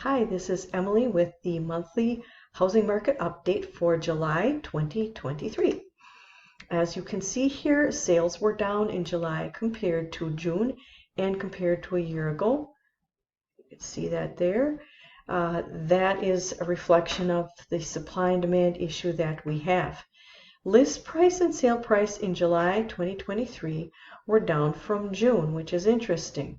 Hi, this is Emily with the monthly housing market update for July 2023. As you can see here, sales were down in July compared to June and compared to a year ago. You can see that there. That is a reflection of the supply and demand issue that we have. List price and sale price in July 2023 were down from June, which is interesting.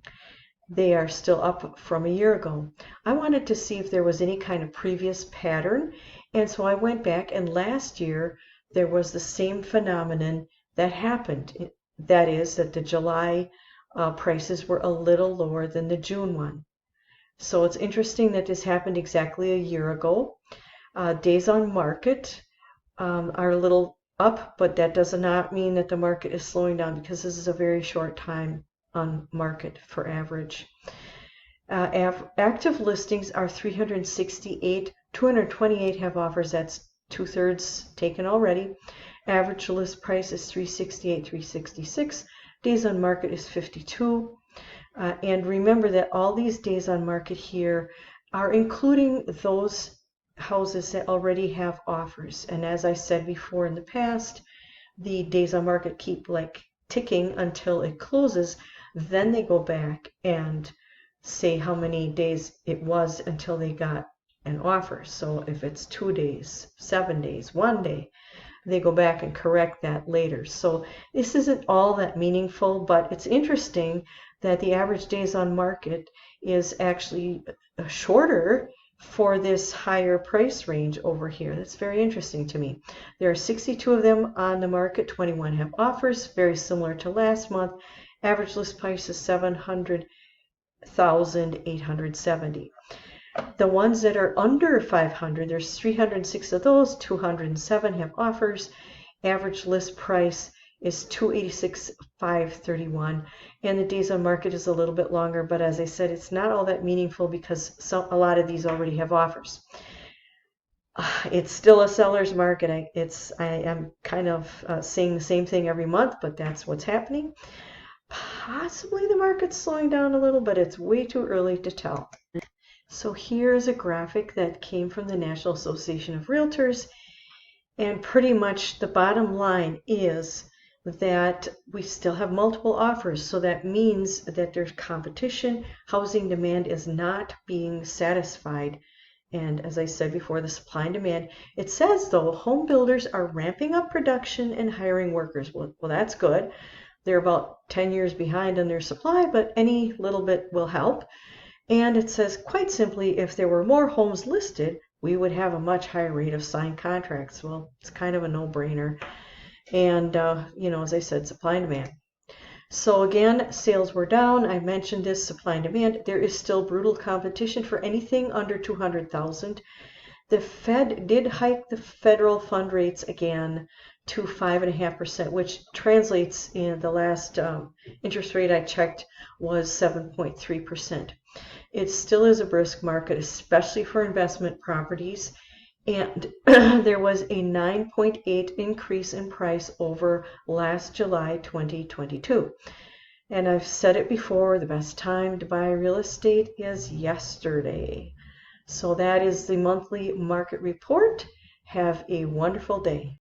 They are still up from a year ago. I wanted to see if there was any kind of previous pattern, and so I went back, and last year there was the same phenomenon that happened. That is that the July prices were a little lower than the June one. So it's interesting that this happened exactly a year ago. Days on market are a little up, but that does not mean that the market is slowing down, because this is a very short time on market for average. Active listings are 368, 228 have offers, that's 2/3 taken already. Average list price is 368, 366. Days on market is 52. And remember that all these days on market here are including those houses that already have offers. And as I said before in the past, the days on market keep ticking until it closes. Then they go back and say how many days it was until they got an offer. So if it's 2 days, 7 days, 1 day, they go back and correct that later. So this isn't all that meaningful, but it's interesting that the average days on market is actually shorter for this higher price range over here. That's very interesting to me. There are 62 of them on the market, 21 have offers, very similar to last month. Average list price is $700,870. The ones that are under 500, there's 306 of those, 207 have offers. Average list price is $286,531, and the days on market is a little bit longer, but as I said, it's not all that meaningful because a lot of these already have offers. It's still a seller's market. I am kind of saying the same thing every month, but that's what's happening. Possibly the market's slowing down a little, but it's way too early to tell. So here's a graphic that came from the National Association of Realtors, and pretty much the bottom line is that we still have multiple offers. So that means that there's competition. Housing demand is not being satisfied. And as I said before, the supply and demand, it says though, home builders are ramping up production and hiring workers. Well, that's good. They're about 10 years behind on their supply, but any little bit will help. And it says, quite simply, if there were more homes listed, we would have a much higher rate of signed contracts. Well, it's kind of a no-brainer. And, as I said, supply and demand. So again, sales were down. I mentioned this, supply and demand. There is still brutal competition for anything under 200,000. The Fed did hike the federal fund rates again to 5.5%, which translates in the last interest rate I checked was 7.3%. It still is a brisk market, especially for investment properties. And there was a 9.8 increase in price over last July 2022. And I've said it before, the best time to buy real estate is yesterday. So that is the monthly market report. Have a wonderful day.